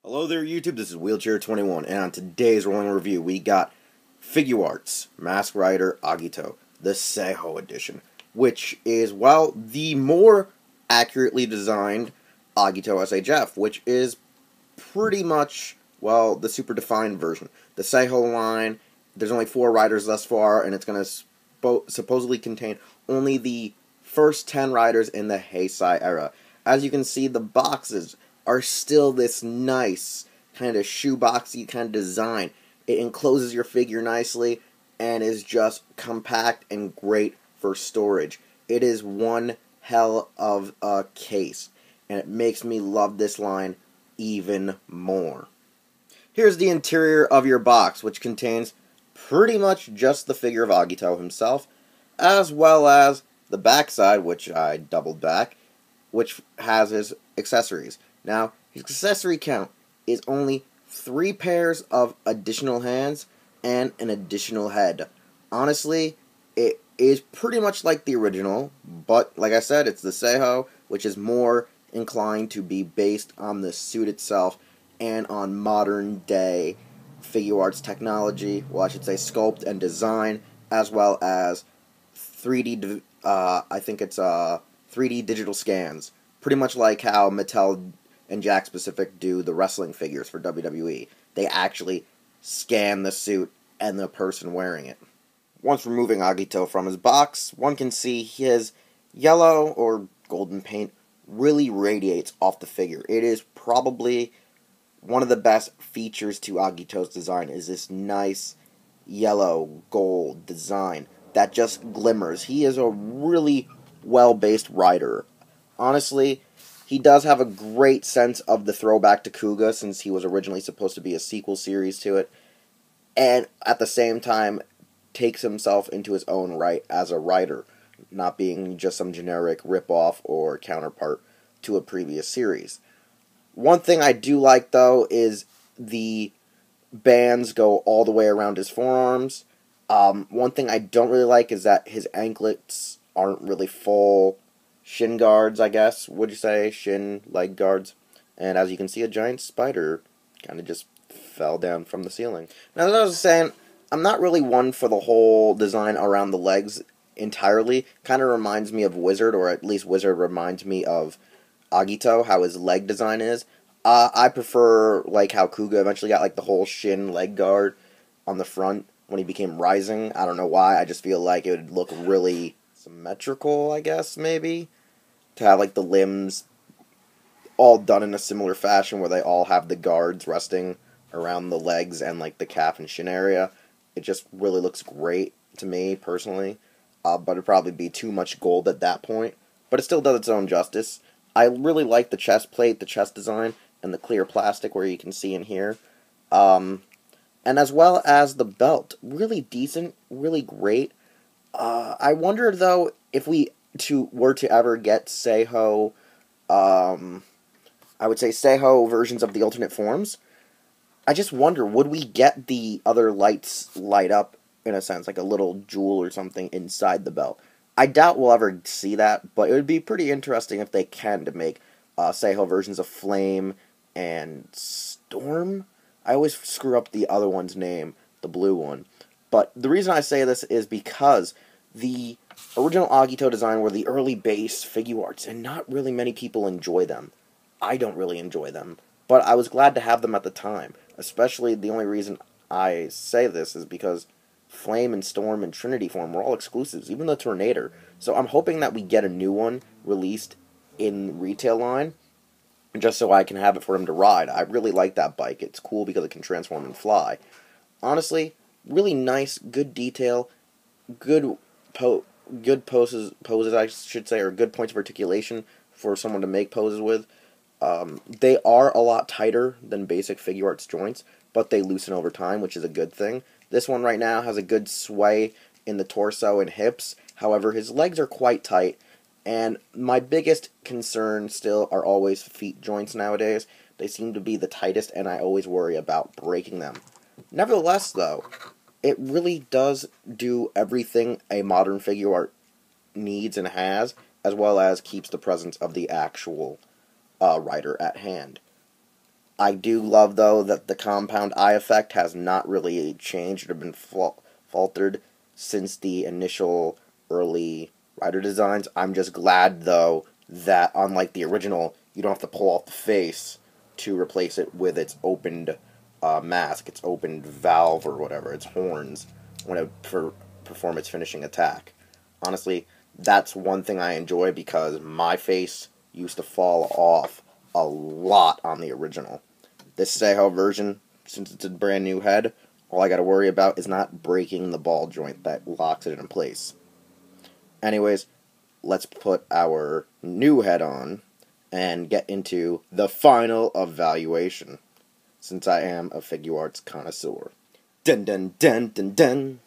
Hello there YouTube, this is Wheelchair21, and on today's rolling review we got Figuarts Mask Rider Agito, the Seiho edition, which is, well, the more accurately designed Agito SHF, which is pretty much, well, the super defined version. The Seiho line, there's only 4 riders thus far, and it's going to supposedly contain only the first 10 riders in the Heisei era. As you can see, the boxes are still this nice kind of shoeboxy kind of design. It encloses your figure nicely and is just compact and great for storage. It is one hell of a case, and it makes me love this line even more. Here's the interior of your box, which contains pretty much just the figure of Agito himself, as well as the backside, which I doubled back, which has his accessories. Now, his accessory count is only 3 pairs of additional hands and an additional head. Honestly, it is pretty much like the original, but like I said, it's the Seiho, which is more inclined to be based on the suit itself and on modern day Figuarts technology, well, I should say sculpt and design, as well as 3D, I think it's 3D digital scans. Pretty much like how Mattel and Jakks Pacific do the wrestling figures for WWE. They actually scan the suit and the person wearing it. Once removing Agito from his box, one can see his yellow or golden paint really radiates off the figure. It is probably one of the best features to Agito's design, is this nice yellow gold design that just glimmers. He is a really well-based rider. Honestly, he does have a great sense of the throwback to Kuga, since he was originally supposed to be a sequel series to it, and at the same time takes himself into his own right as a rider, not being just some generic rip-off or counterpart to a previous series. One thing I do like, though, is the bands go all the way around his forearms. One thing I don't really like is that his anklets aren't really full shin guards, I guess, would you say? Shin leg guards. And as you can see, a giant spider kind of just fell down from the ceiling. Now, as I was saying, I'm not really one for the whole design around the legs entirely. Kind of reminds me of Wizard, or at least Wizard reminds me of Agito, how his leg design is. I prefer, like, how Kuga eventually got, like, the whole shin leg guard on the front when he became Rising. I don't know why, I just feel like it would look really symmetrical, I guess, maybe, to have, like, the limbs all done in a similar fashion where they all have the guards resting around the legs and, like, the calf and shin area. It just really looks great to me, personally, but it'd probably be too much gold at that point, but it still does its own justice. I really like the chest plate, the chest design, and the clear plastic where you can see in here. And as well as the belt. Really decent, really great. I wonder, though, if we were to ever get Seiho, I would say Seiho versions of the alternate forms. I just wonder, would we get the other lights light up, in a sense, like a little jewel or something inside the belt? I doubt we'll ever see that, but it would be pretty interesting if they can, to make Seiho versions of Flame and Storm. I always screw up the other one's name, the blue one. But the reason I say this is because the original Agito design were the early base Figuarts, and not really many people enjoy them. I don't really enjoy them, but I was glad to have them at the time. Especially, the only reason I say this is because Flame and Storm and Trinity form were all exclusives, even the Tornado. So I'm hoping that we get a new one released in retail line, just so I can have it for him to ride. I really like that bike. It's cool because it can transform and fly. Honestly, really nice, good detail, good poses, I should say, or good points of articulation for someone to make poses with. They are a lot tighter than basic Figuarts joints, but they loosen over time, which is a good thing. This one right now has a good sway in the torso and hips. However, his legs are quite tight, and my biggest concern still are always feet joints nowadays. They seem to be the tightest, and I always worry about breaking them. Nevertheless, though, it really does do everything a modern Figuart needs and has, as well as keeps the presence of the actual rider at hand. I do love, though, that the compound eye effect has not really changed or been faltered since the initial early rider designs. I'm just glad, though, that unlike the original, you don't have to pull off the face to replace it with its opened mask, its opened valve or whatever, its horns, when it perform its finishing attack. Honestly, that's one thing I enjoy because my face used to fall off a lot on the original. This Seiho version, since it's a brand new head, all I gotta worry about is not breaking the ball joint that locks it in place. Anyways, let's put our new head on and get into the final evaluation, since I am a Figuarts connoisseur. Dun dun dun dun dun!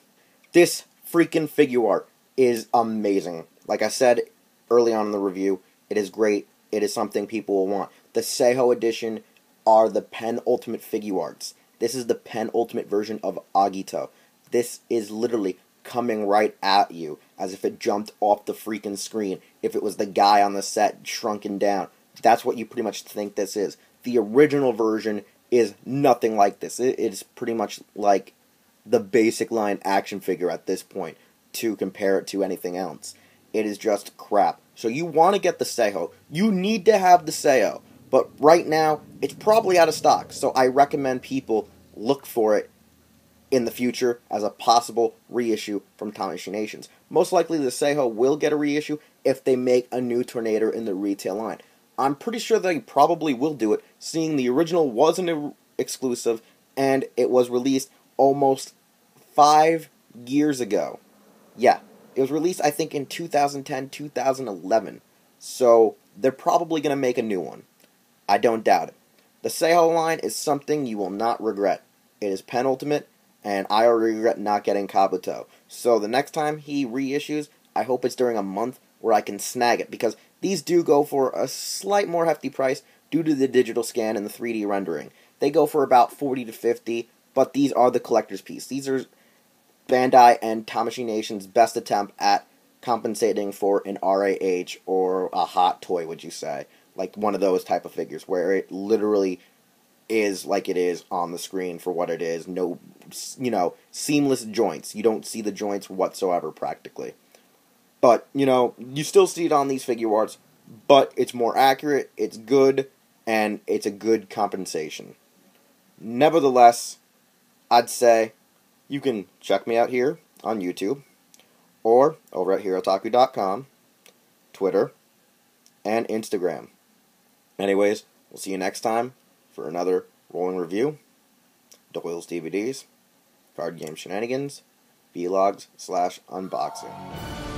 This freaking Figuart is amazing. Like I said early on in the review, it is great. It is something people will want. The Seiho edition are the penultimate Figuarts. This is the penultimate version of Agito. This is literally coming right at you as if it jumped off the freaking screen. If it was the guy on the set shrunken down. That's what you pretty much think this is. The original version is nothing like this. It is pretty much like the basic line action figure at this point to compare it to anything else. It is just crap. So you want to get the Seiho. You need to have the Seiho. But right now, it's probably out of stock. So I recommend people look for it in the future as a possible reissue from Tamashii Nations. Most likely the Seiho will get a reissue if they make a new Tornado in the retail line. I'm pretty sure they probably will do it, seeing the original was an exclusive and it was released almost 5 years ago. Yeah, it was released I think in 2010, 2011. So they're probably going to make a new one. I don't doubt it. The Seiho line is something you will not regret. It is penultimate, and I already regret not getting Kabuto. So the next time he reissues, I hope it's during a month where I can snag it, because these do go for a slight more hefty price due to the digital scan and the 3D rendering. They go for about 40 to 50, but these are the collector's piece. These are Bandai and Tamashii Nations' best attempt at compensating for an RAH or a hot toy, would you say? Like one of those type of figures where it literally is like it is on the screen for what it is. No, seamless joints. You don't see the joints whatsoever practically. But, you still see it on these Figuarts, but it's more accurate, it's good, and it's a good compensation. Nevertheless, I'd say you can check me out here on YouTube, or over at HeroTaku.com, Twitter, and Instagram. Anyways, we'll see you next time for another rolling review, Doyle's DVDs, card game shenanigans, vlogs / unboxing.